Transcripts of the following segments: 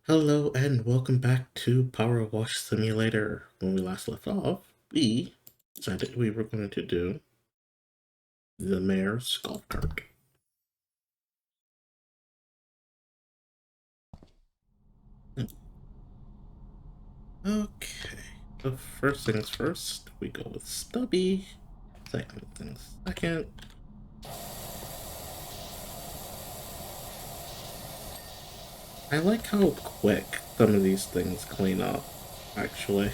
Hello and welcome back to PowerWash Simulator. When we last left off, we decided we were going to do the mayor's golf cart. Okay, so first things first, we go with Stubby. Second things second. I like how quick some of these things clean up, actually.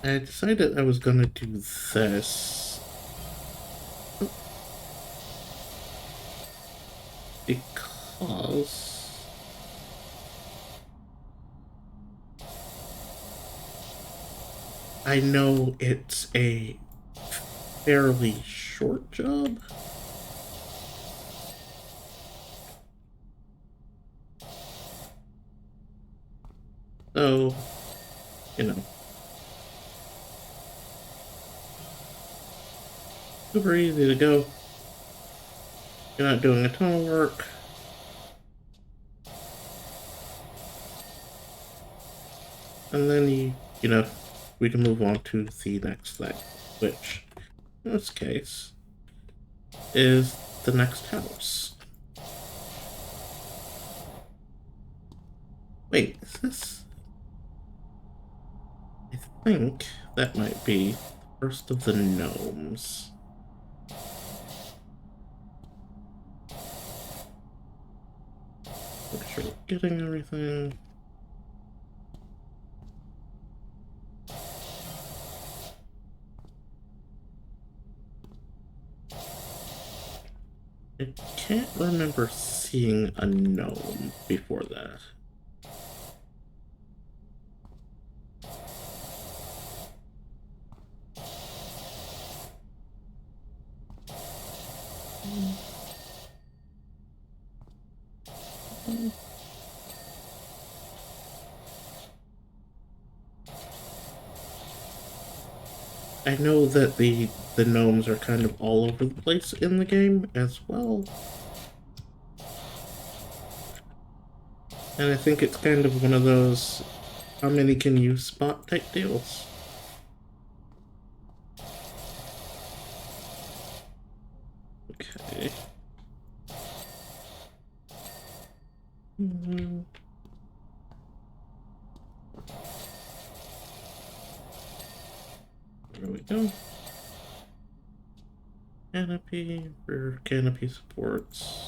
I decided I was gonna do this because I know it's a fairly short job. So, you know, super easy to go. You're not doing a ton of work. And then we can move on to the next thing, which, in this case, is the next house. Wait, is this? I think that might be the first of the gnomes. Make sure we're getting everything. I can't remember seeing a gnome before that. I know that the gnomes are kind of all over the place in the game as well. And I think it's kind of one of those how many can you spot type deals. Okay. There we go. Canopy, rear canopy supports.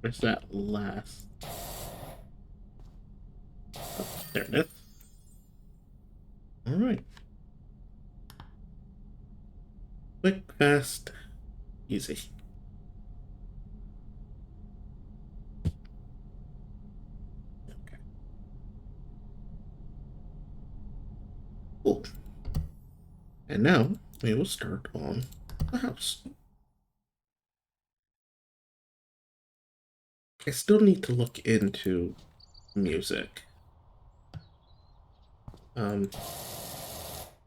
Where's that last? Oh, there it is. Alright. Quick, fast, easy. Okay. Cool. And now we will start on the house. I still need to look into music. You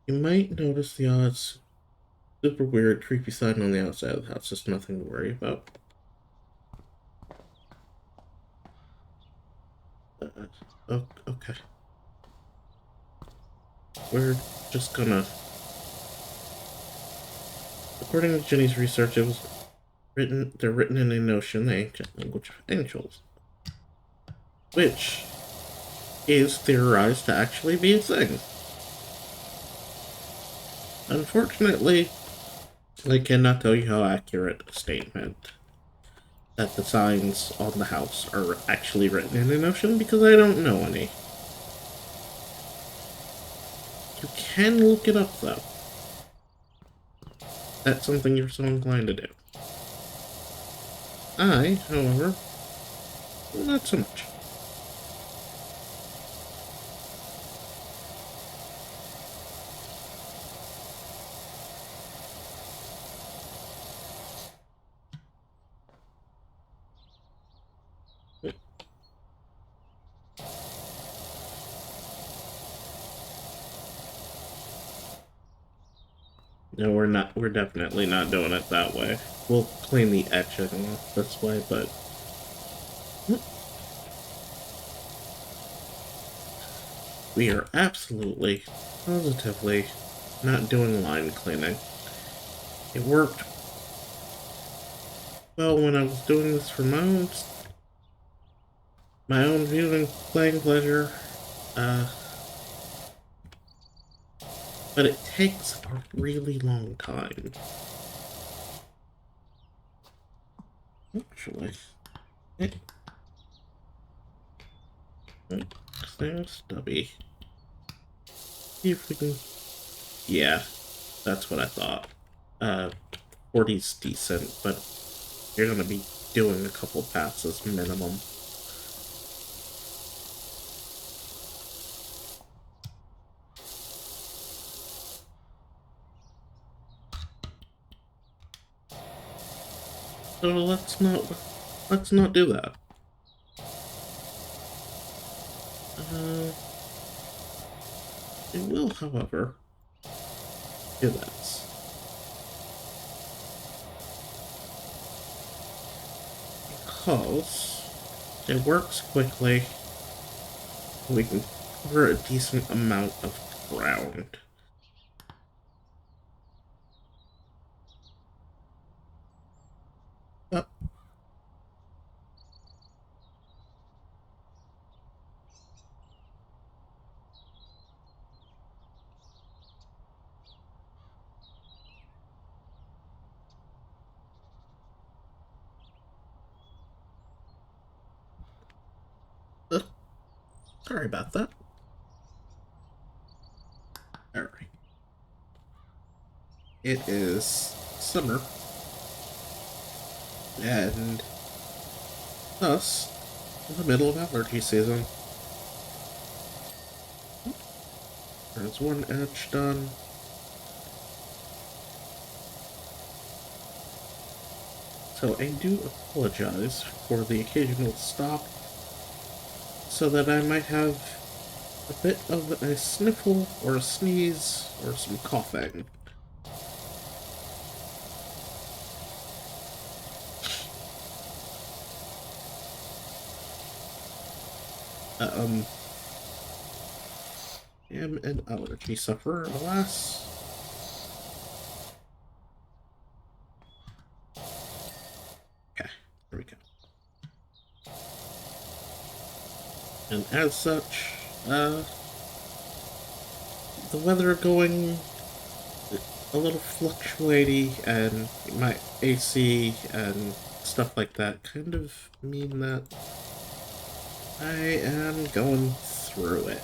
might notice the odds. Super weird, creepy sign on the outside of the house. Just nothing to worry about. Oh, okay. We're just gonna. According to Jenny's research, it was written. They're written in a notion, the ancient language of angels, which is theorized to actually be a thing. Unfortunately, I cannot tell you how accurate a statement that the signs on the house are actually written in a notion because I don't know any. You can look it up, though. That's something you're so inclined to do. I, however, not so much. No, we're not. We're definitely not doing it that way. We'll clean the etching off this way, but we are absolutely, positively not doing line cleaning. It worked well when I was doing this for my own viewing, playing pleasure. Uh, but it takes a really long time. Actually, thing stubby. See if we can. Yeah, that's what I thought. 40's decent, but you're gonna be doing a couple passes minimum. So let's not do that. We will, however, do this. Because it works quickly, we can cover a decent amount of ground. Oh. Sorry about that. Alright. It is summer. And thus, in the middle of allergy season. There's one edge done. So I do apologize for the occasional stop, so that I might have a bit of a sniffle or a sneeze or some coughing. Am an allergy sufferer, alas. Okay, there we go. And as such, the weather going a little fluctuating, and my AC and stuff like that kind of mean that I am going through it.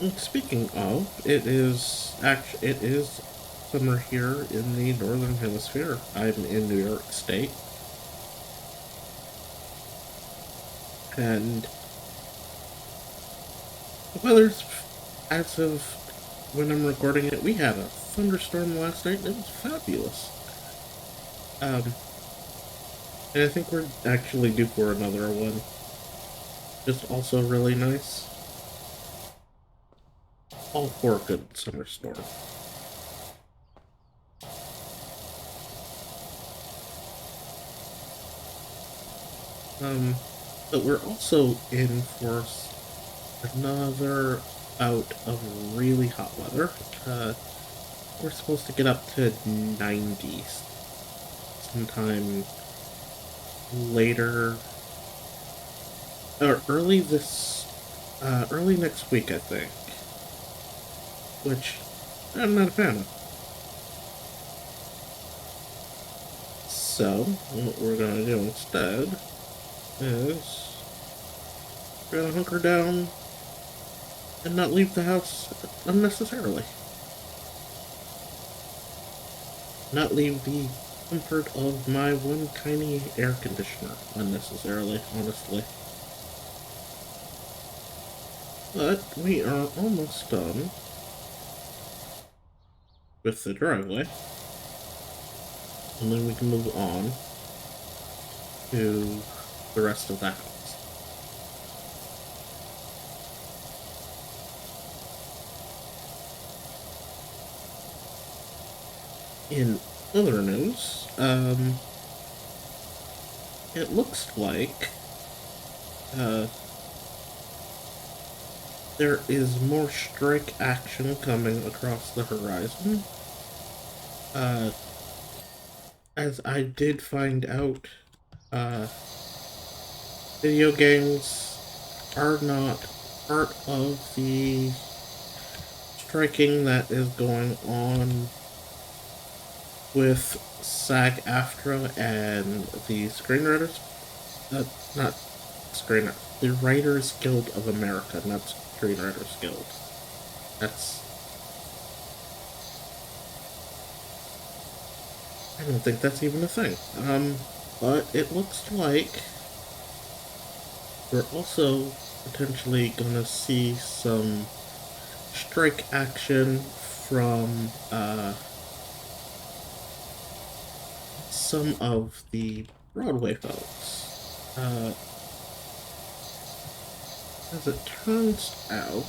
And speaking of, it is summer here in the northern hemisphere. I'm in New York State, and the weather's, as of when I'm recording it, we had a thunderstorm last night, and it was fabulous. And I think we're actually due for another one. Just also really nice. All for a good summer storm. But we're also in for another bout of really hot weather. We're supposed to get up to 90s sometime later, or early next week, I think. Which I'm not a fan of. So, what we're gonna do instead is We're gonna hunker down and not leave the house unnecessarily. Not leave the comfort of my one tiny air conditioner unnecessarily, honestly. But we are almost done with the driveway. And then we can move on to the rest of the house. In other news, it looks like there is more strike action coming across the horizon. As I did find out, video games are not part of the striking that is going on with SAG-AFTRA and the screenwriters. Not screenwriters. The Writers Guild of America, not Screenwriters Guild. I don't think that's even a thing. But it looks like we're also potentially gonna see some strike action from some of the Broadway folks. As it turns out,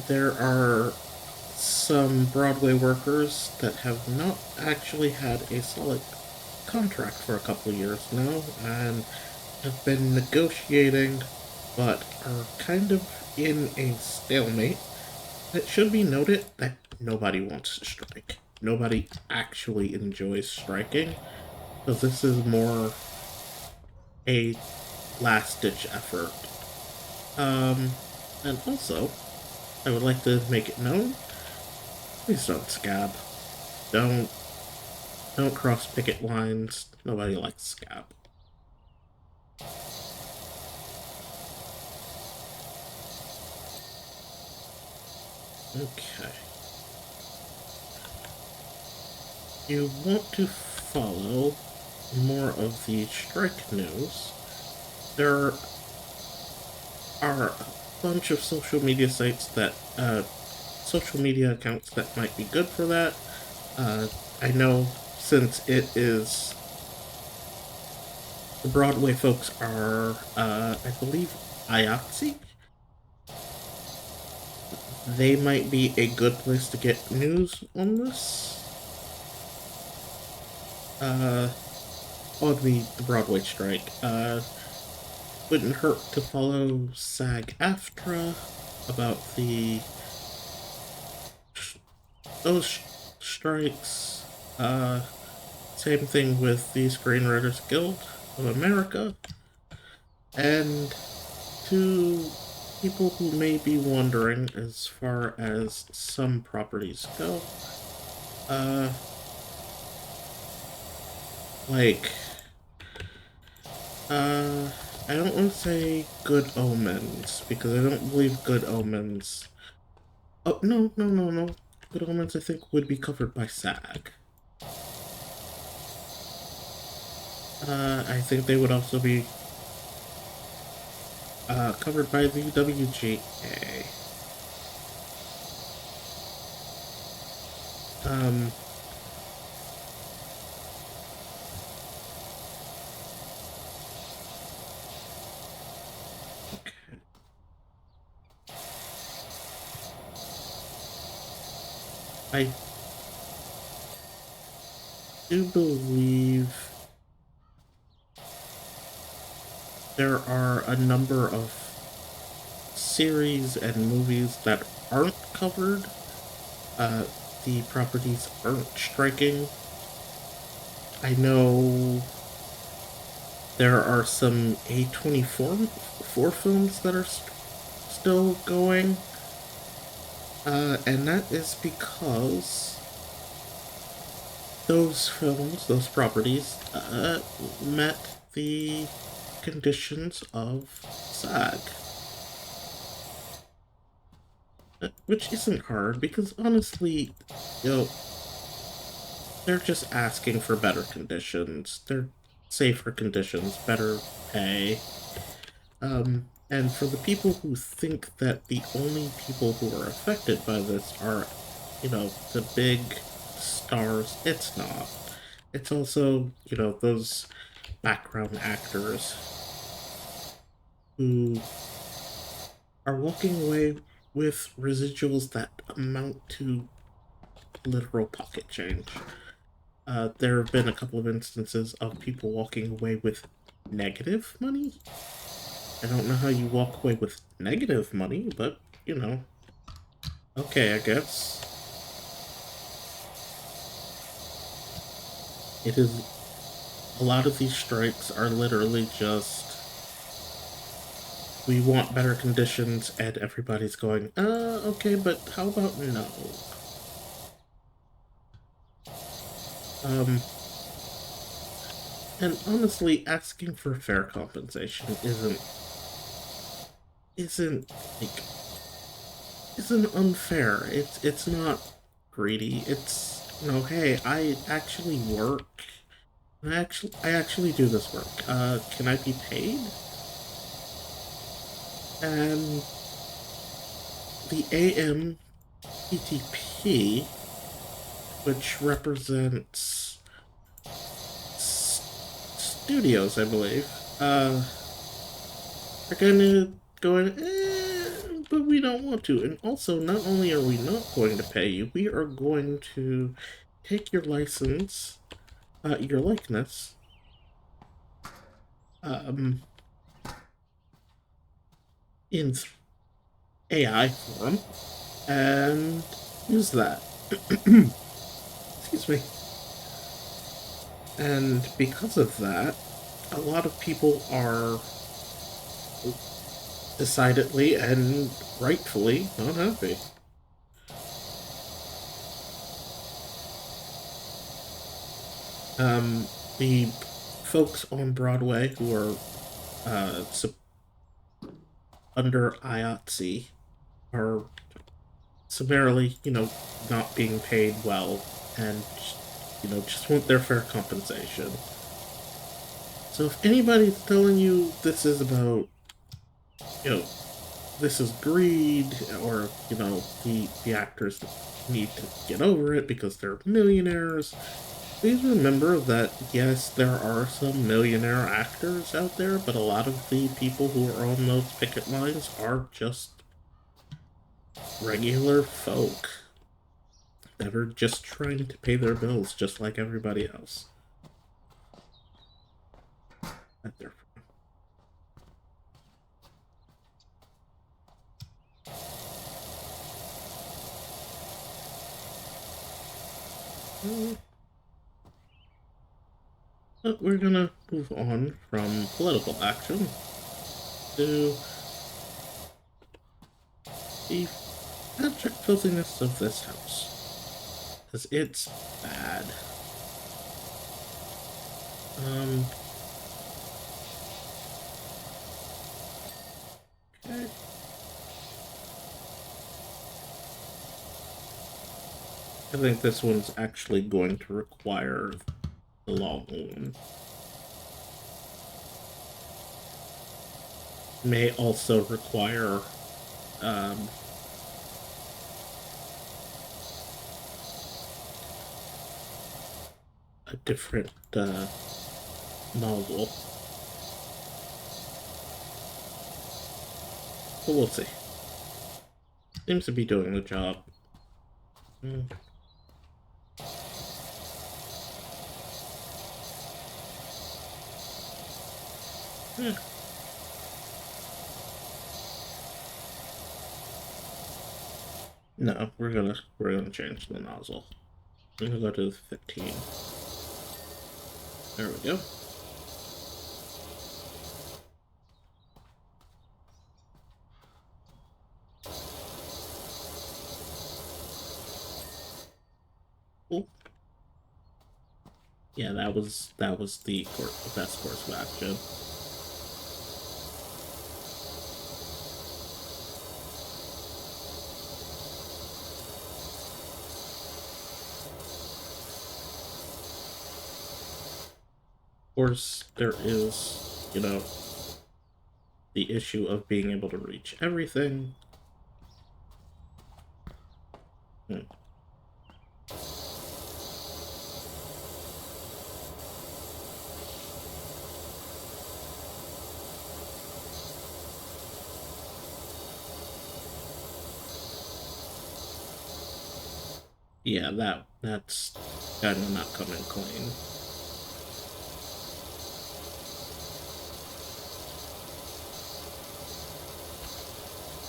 there are some Broadway workers that have not actually had a solid contract for a couple of years now and have been negotiating but are kind of in a stalemate. It should be noted that nobody wants to strike. Nobody actually enjoys striking, so this is more a last-ditch effort. And also, I would like to make it known, please don't scab. Don't cross picket lines. Nobody likes scab. Okay. You want to follow more of the strike news. There are a bunch of social media sites that, social media accounts that might be good for that. I know since it is, the Broadway folks are, I believe, IATSE. They might be a good place to get news on this. On the Broadway strike. Wouldn't hurt to follow SAG-AFTRA about those strikes. Same thing with the Screenwriters Guild of America. And to people who may be wondering as far as some properties go, I don't want to say Good Omens, because I don't believe Good Omens... Oh, no. Good Omens, I think, would be covered by SAG. I think they would also be covered by the WGA. I do believe there are a number of series and movies that aren't covered. The properties aren't striking. I know there are some A24 films that are still going. And that is because those films, those properties, met the conditions of SAG. Which isn't hard, because honestly, you know, they're just asking for better conditions. They're safer conditions, better pay. And for the people who think that the only people who are affected by this are, the big stars, it's not. It's also, those background actors who are walking away with residuals that amount to literal pocket change. There have been a couple of instances of people walking away with negative money. I don't know how you walk away with negative money, but, okay, I guess. It is... A lot of these strikes are literally just... We want better conditions, and everybody's going, okay, but how about no? And honestly, asking for fair compensation isn't unfair. It's not greedy. It's, hey, I actually work. I actually do this work. Can I be paid? And the AMPTP, which represents studios, I believe, are gonna go but we don't want to. And also, not only are we not going to pay you, we are going to take your license, your likeness, in AI form, and use that. Excuse me. And because of that, a lot of people are decidedly and rightfully not happy. The folks on Broadway who are under IATSE are summarily, not being paid well, and, just want their fair compensation. So if anybody's telling you this is about, this is greed, or, the actors need to get over it because they're millionaires, please remember that, yes, there are some millionaire actors out there, but a lot of the people who are on those picket lines are just regular folk that are just trying to pay their bills just like everybody else. But we're gonna move on from political action to the abject filthiness of this house. Because it's bad. Okay. I think this one's actually going to require the long one. May also require a different nozzle. But we'll see. Seems to be doing the job. No, we're gonna change the nozzle. I'm gonna go to 15. There we go. Cool. Yeah, that was the best course of action. course, there is, you know, the issue of being able to reach everything. Hmm. Yeah, that's kind of not coming clean.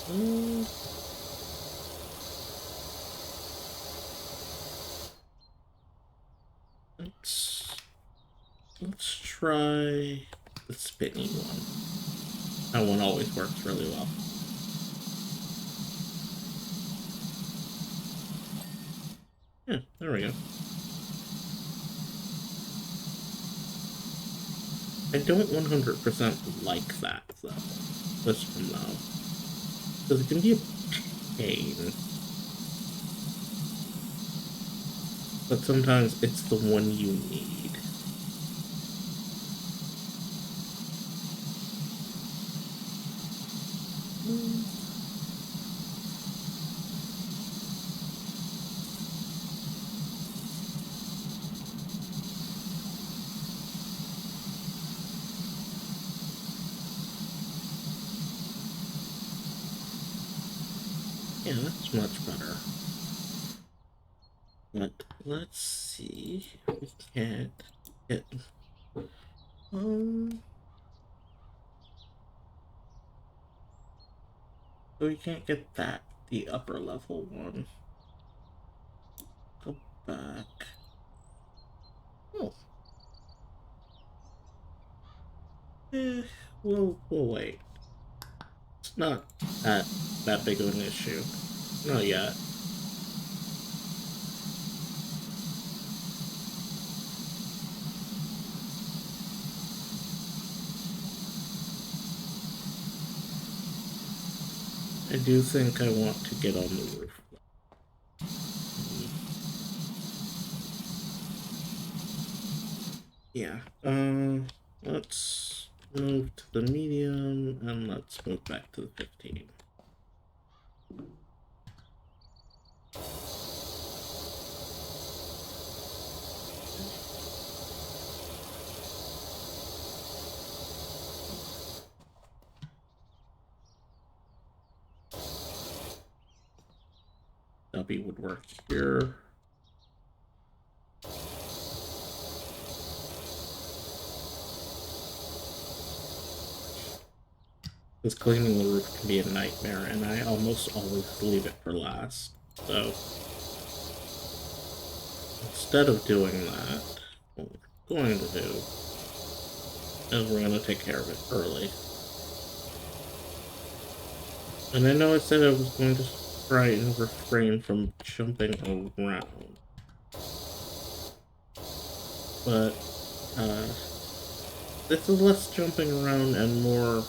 Mm. Let's try the spinny one. That one always works really well. Yeah, there we go. I don't 100% like that, though. This one, though. Because it can be a pain. But sometimes it's the one you need. Yeah, that's much better. But let's see if we can't get... So we can't get that, the upper level one. Go back. Oh. We'll wait. It's not that big of an issue. Not yet. I do think I want to get on the roof. Yeah. Let's move to the medium and let's move back to the 15. W would work here. Because cleaning the roof can be a nightmare, and I almost always leave it for last. So instead of doing that, what we're going to do is we're going to take care of it early. And I know I said I was going to try and refrain from jumping around. But this is less jumping around and more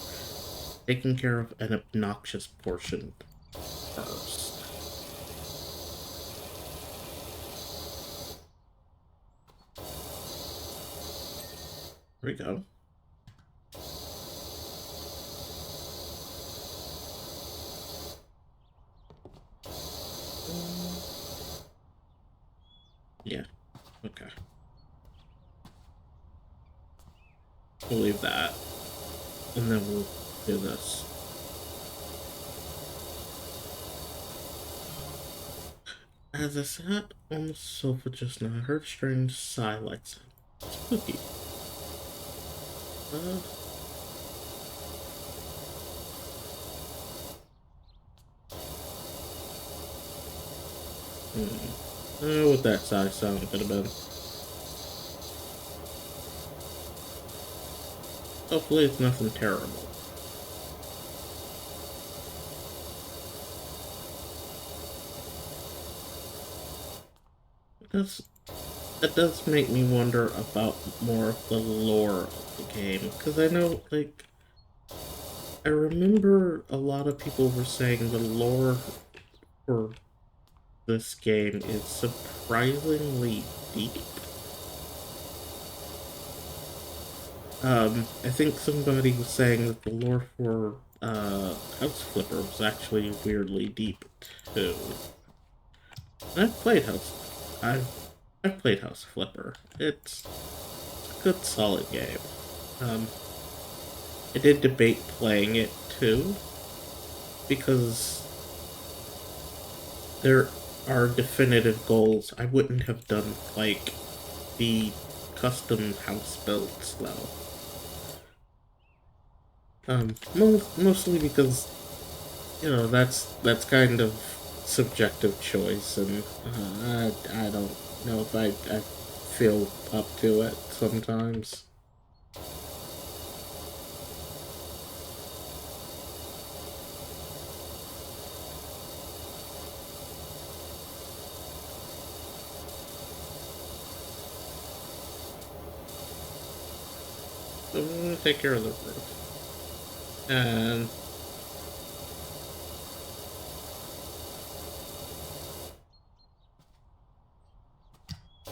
taking care of an obnoxious portion first. Here we go. Yeah, okay. We'll leave that. And then we'll do this. As I sat on the sofa just now, I heard a strange sigh like spooky. What that sigh sound could have been. Hopefully it's nothing terrible. That does make me wonder about more of the lore of the game. Because I know, like, I remember a lot of people were saying the lore for this game is surprisingly deep. I think somebody was saying that the lore for House Flipper was actually weirdly deep too. And I've played House Flipper. It's a good solid game. Um, I did debate playing it too because there are definitive goals. I wouldn't have done like the custom house builds though. Mostly because that's kind of subjective choice, and I don't know if I feel up to it sometimes. So I'm gonna take care of the roof, and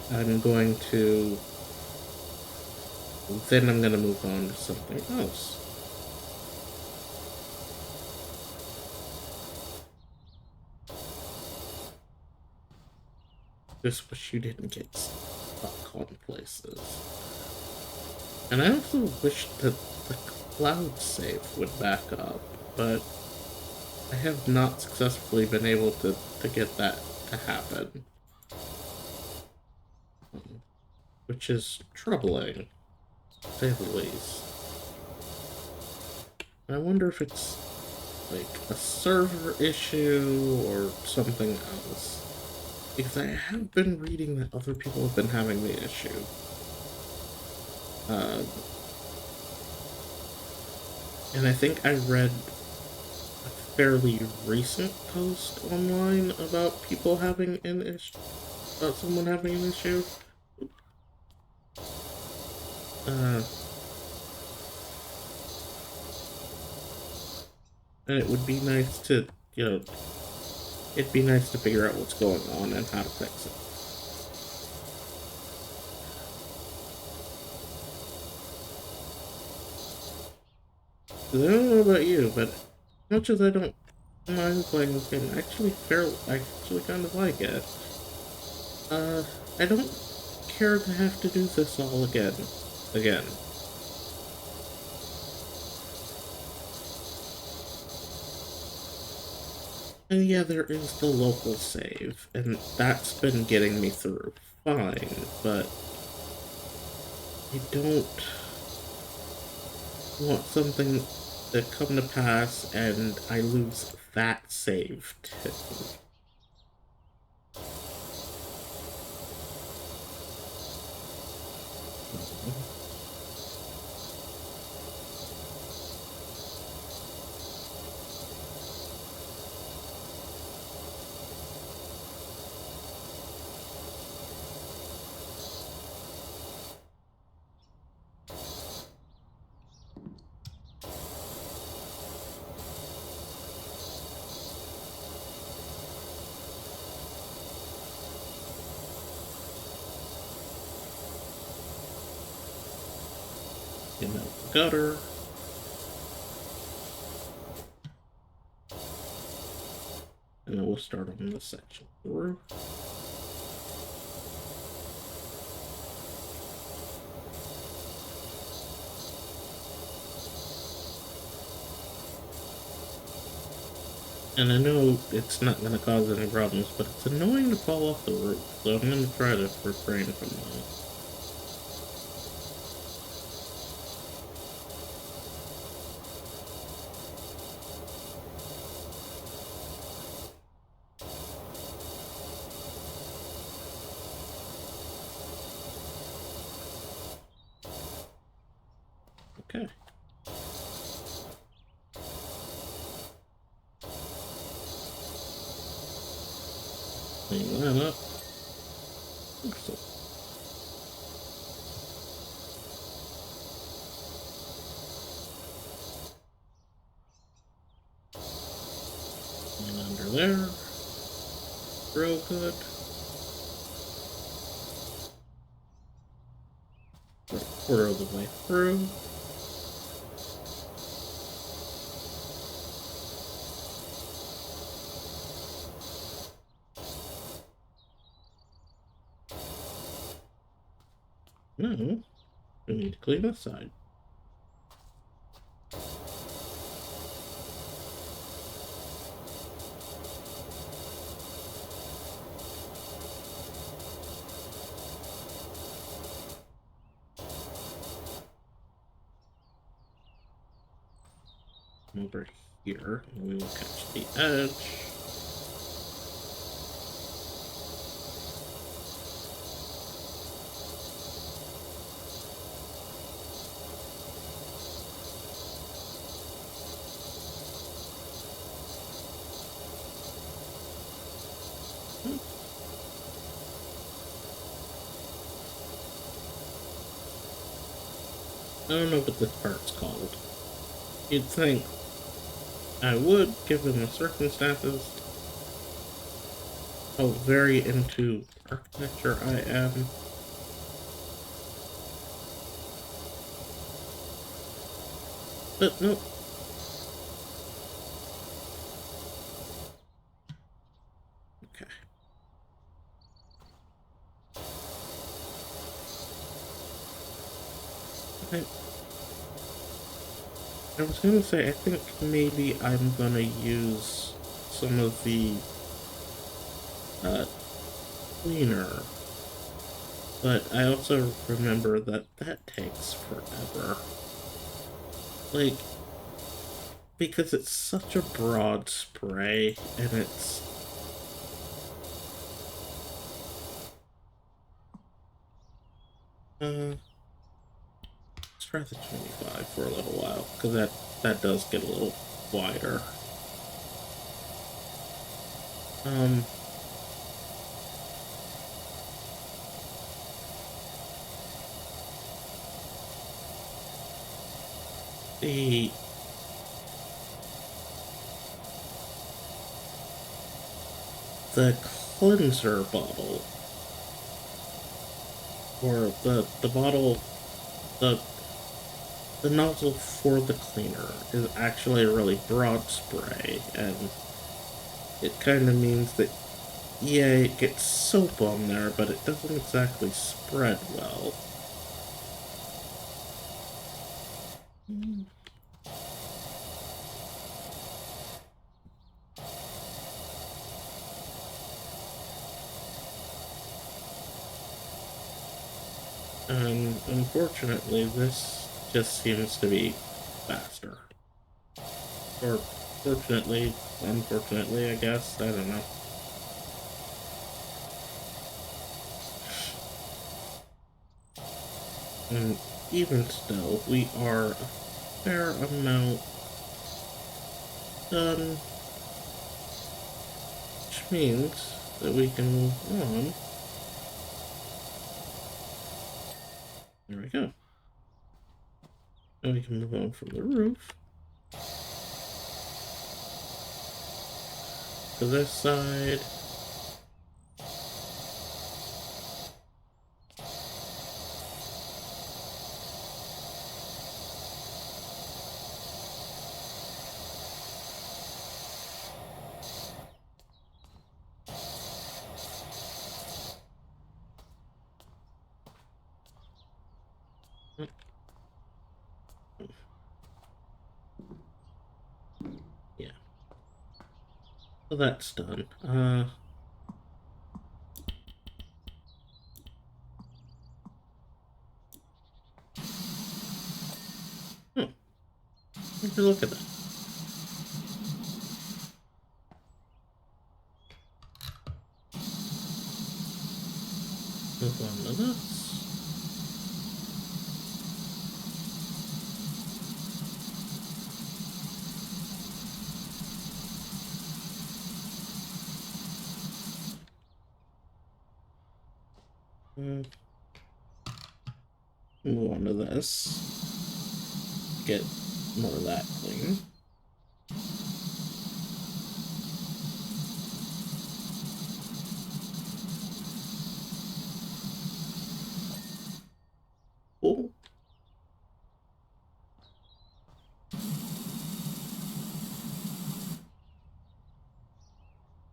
I'm going to then I'm gonna move on to something else. Just wish you didn't get stuck on places. And I also wish that the cloud save would back up, but I have not successfully been able to get that to happen. Which is troubling, to say the least. I wonder if it's like a server issue or something else. Because I have been reading that other people have been having the issue. Uh, and I think I read a fairly recent post online about people having an issue, about someone having an issue. Uh, and it would be nice to, it'd be nice to figure out what's going on and how to fix it. I don't know about you, but as much as I don't mind playing this game, I actually kind of like it. I don't care to have to do this all again. Again. And yeah, there is the local save, and that's been getting me through fine, but I don't want something to come to pass and I lose that save too. Gutter. And then we'll start on this section. Roof. And I know it's not going to cause any problems, but it's annoying to fall off the roof, so I'm going to try to refrain from that. Okay. Clean that up. Excellent. And under there. Real good. quarter of the way through. No, we need to clean this side. Over here, and we will catch the edge. I don't know what this part's called. You'd think I would, given the circumstances, how very into architecture I am. But nope. Okay. I was gonna say, I think maybe I'm gonna use some of the cleaner, but I also remember that that takes forever. Like, because it's such a broad spray, and it's... let's try the 25 for a little while, because that does get a little wider. The cleanser bottle, or the bottle, the nozzle for the cleaner is actually a really broad spray, and it kind of means that, yeah, it gets soap on there, but it doesn't exactly spread well. And unfortunately, this just seems to be faster. Or fortunately, unfortunately, I guess. I don't know. And even still, we are a fair amount done, which means that we can move on. There we go. And we can move on from the roof to this side. Yeah. So that's done. Would you look at that? Move on to this. Move on to this. Get more of that clean. Cool.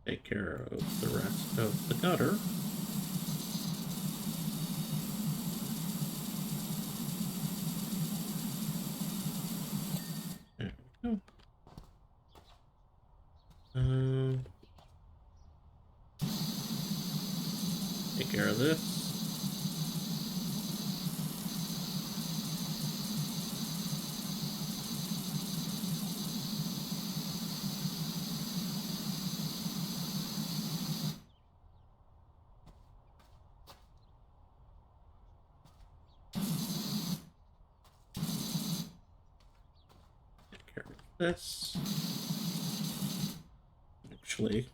take care of the rest of the gutter. There we go. Take care of this. Take care of this. Actually,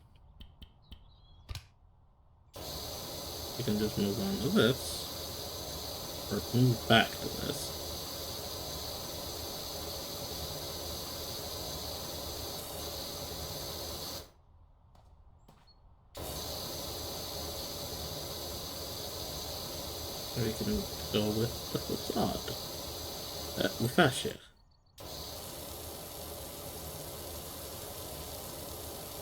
you can just move on to this, or move back to this. Or you can go with the facade, the fascia.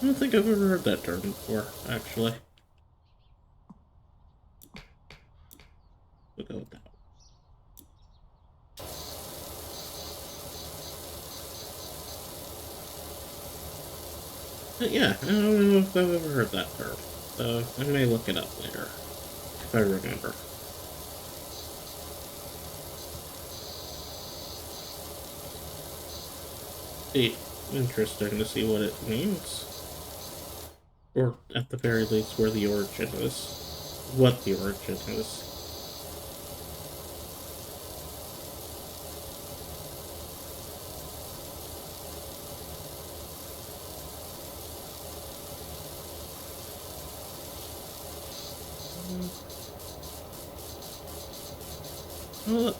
I don't think I've ever heard that term before, actually. We'll go with that. But yeah, I don't know if I've ever heard that term, so I may look it up later, if I remember. Be interesting to see what it means. Or, at the very least, where the origin is. What the origin is. Oh look,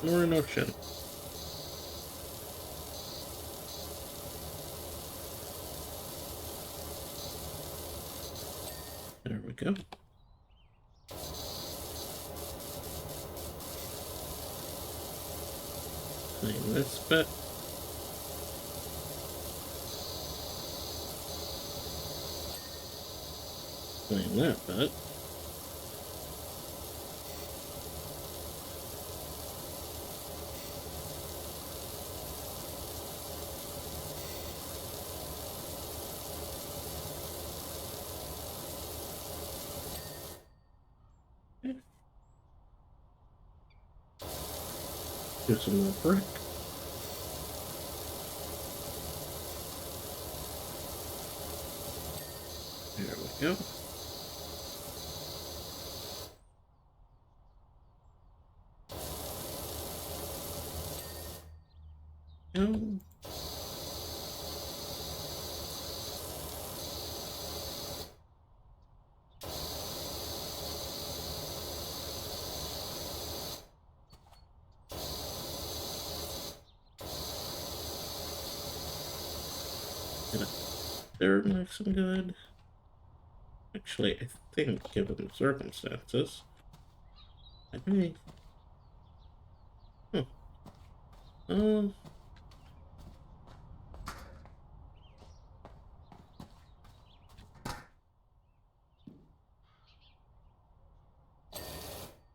more an ocean. There we go. Clean this bit. Clean that bit. Do some more brick. There we go. Go. They're nice and good. Actually, I think, given the circumstances, I may. Huh. Um.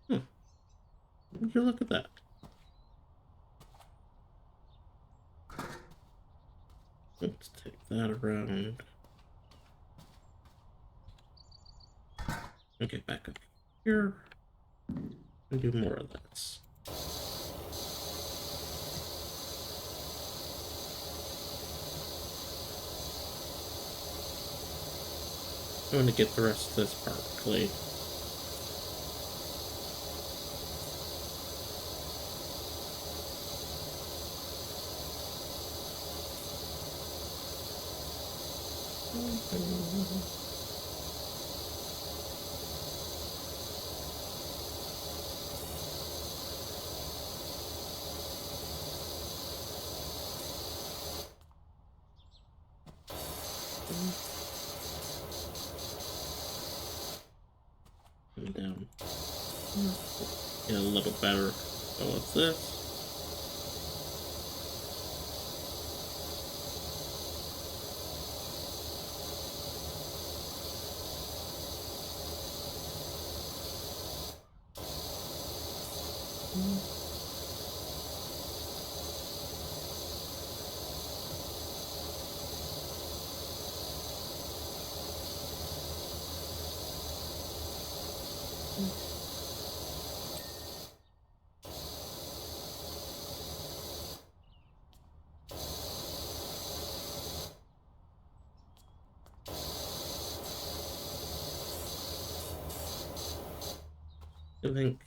Hmm. Would you look at that? Let's take that around. Okay, back up here. And do more of this. I want to get the rest of this part clean. And down. Get a little better. So what's this? I think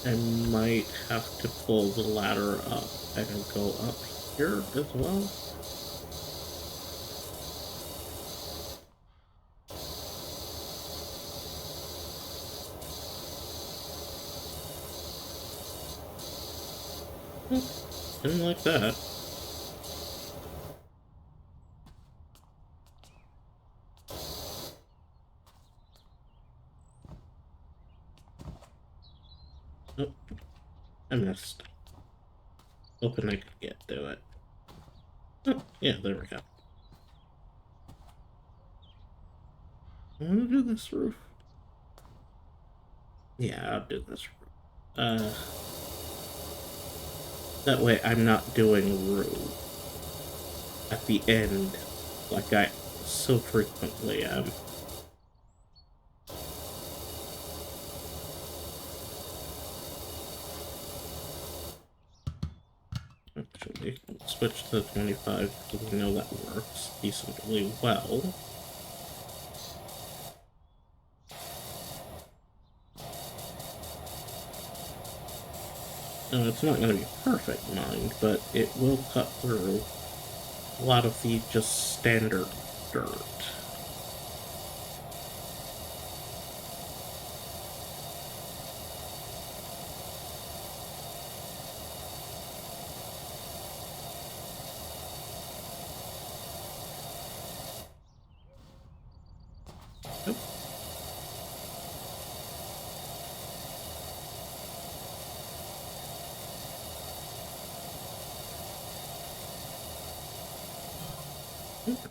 I might have to pull the ladder up and go up here as well. Didn't like that. Oh, I missed. Hoping I could get to it. Oh, yeah, there we go. I want to do this roof. Yeah, I'll do this roof. That way I'm not doing roof at the end like I so frequently am. Actually, we'll switch to 25 because we know that works decently well. Now, it's not going to be perfect, mind, but it will cut through a lot of the just standard dirt. Yep.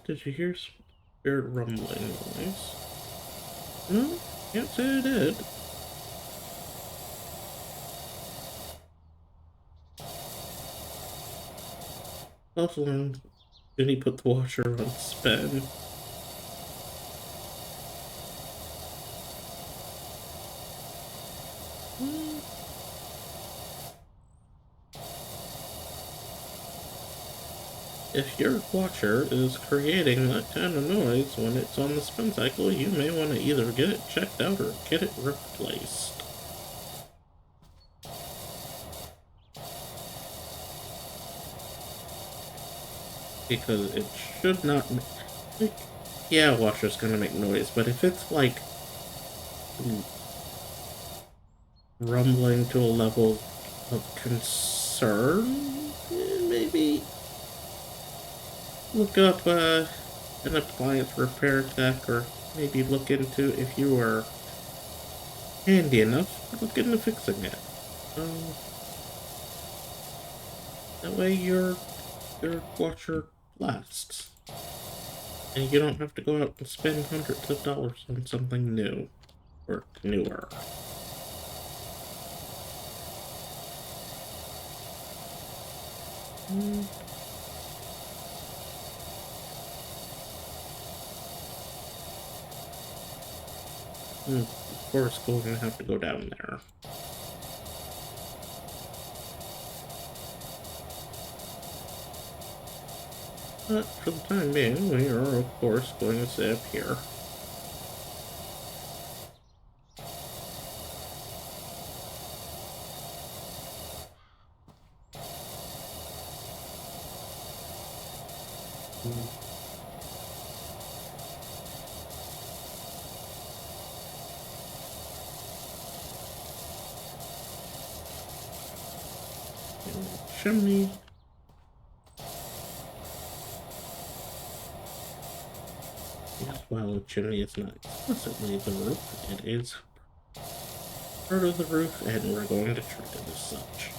Did you hear some weird rumbling noise? No, can't say I did. Also, did he put the washer on spin? If your watcher is creating that kind of noise when it's on the spin cycle, you may want to either get it checked out or get it replaced. Because it should not make... Yeah, washer's gonna make noise, but if it's like rumbling to a level of concern, maybe look up an appliance repair tech, or maybe look into, if you are handy enough, look into fixing it. That way your watcher lasts. And you don't have to go out and spend hundreds of dollars on something new. Or newer. Of course, we're gonna have to go down there. But for the time being, we are, of course, going to stay up here. Chimney. While the chimney is not explicitly the roof, it is part of the roof, and we're going to treat it as such.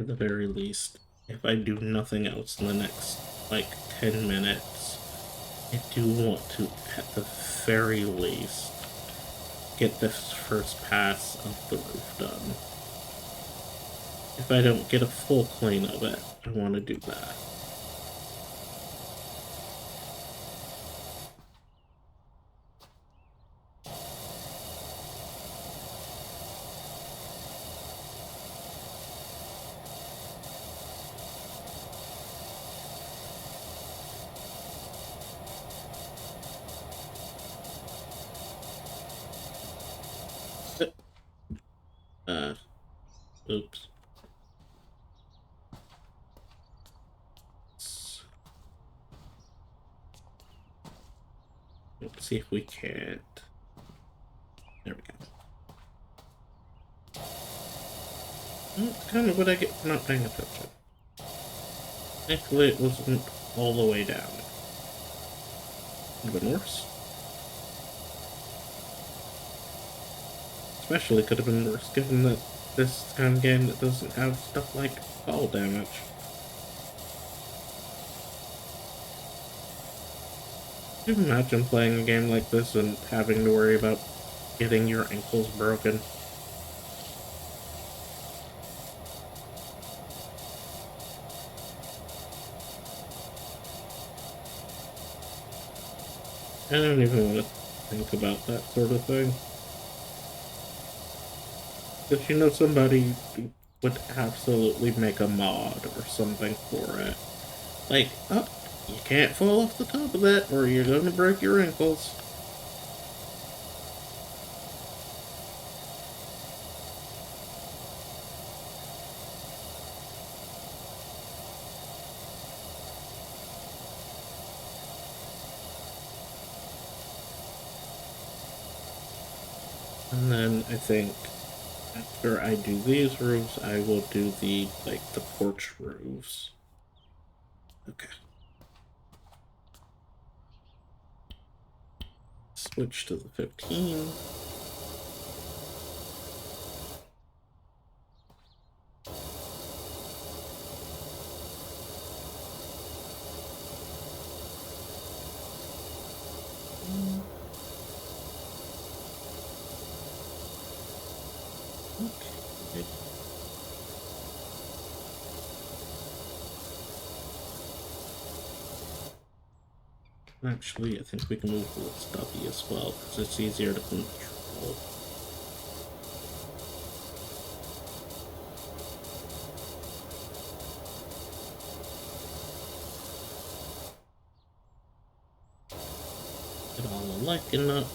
at the very least, if I do nothing else in the next, like, 10 minutes, I do want to, at the very least, get this first pass of the roof done. If I don't get a full clean of it, I want to do that. Oops. Let's see if we can't. There we go. That's kind of what I get for not paying attention. Thankfully, it wasn't all the way down. Could have been worse. Especially could have been worse, given that this kind of game that doesn't have stuff like fall damage. Can you imagine playing a game like this and having to worry about getting your ankles broken? I don't even want to think about that sort of thing. But you know, somebody would absolutely make a mod or something for it. Like, oh, you can't fall off the top of that or you're gonna break your ankles. And then I think after I do these roofs, I will do the porch roofs. Okay. Switch to the 15. Okay. Actually, I think we can move the stubby as well, because it's easier to control. Get all the liking up.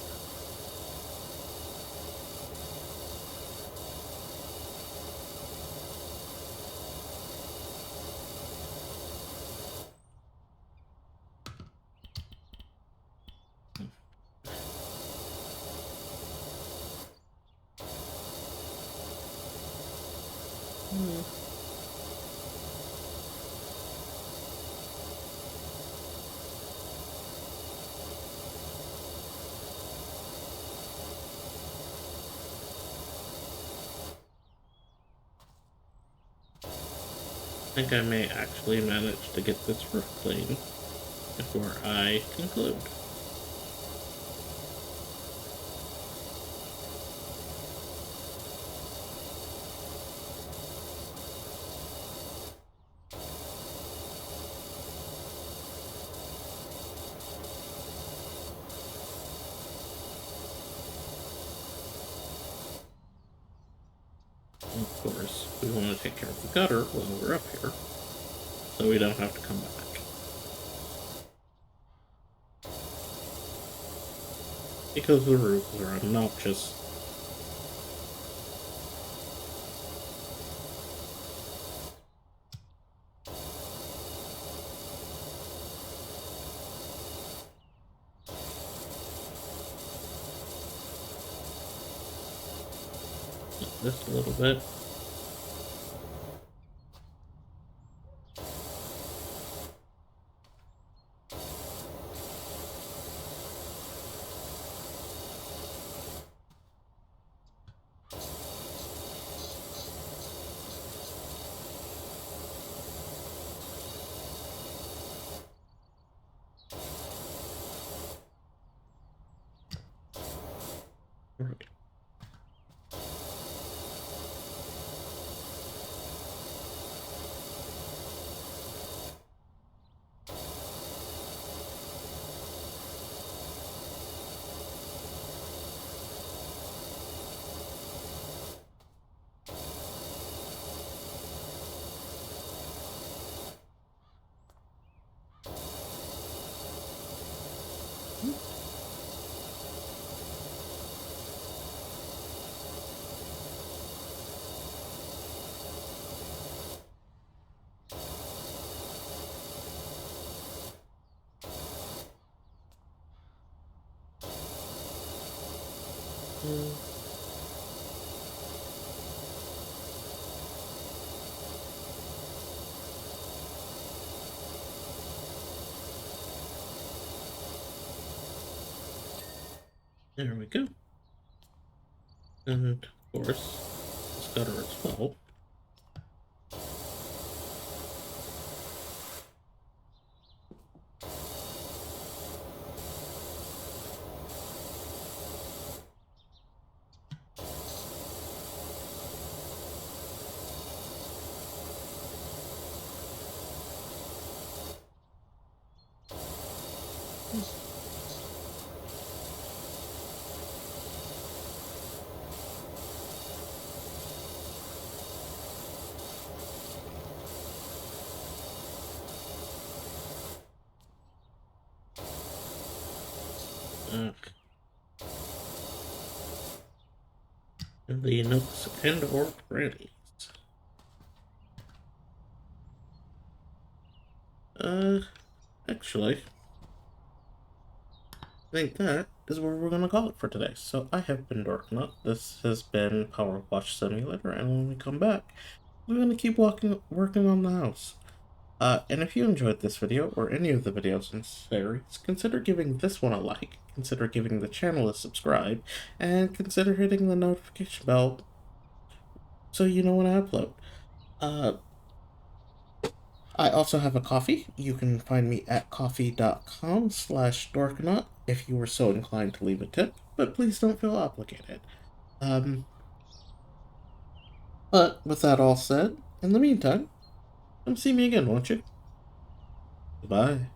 I think I may actually manage to get this roof clean before I conclude. Of course, we want to take care of the gutter while we're up here, so we don't have to come back. Because the roofs are obnoxious. Just a little bit. Right. Mm, there we go. And of course, this gutter as well. Okay. And the nooks and or crannies. Uh, actually, I think that is where we're gonna call it for today. So I have been Darknut. This has been PowerWash Simulator, and when we come back, we're gonna keep working on the house. And if you enjoyed this video, or any of the videos in this series, consider giving this one a like, consider giving the channel a subscribe, and consider hitting the notification bell so you know when I upload. Uh, I also have a coffee. You can find me at coffee.com/dorknut if you were so inclined to leave a tip, but please don't feel obligated. Um, but with that all said, in the meantime, come see me again, won't you? Goodbye.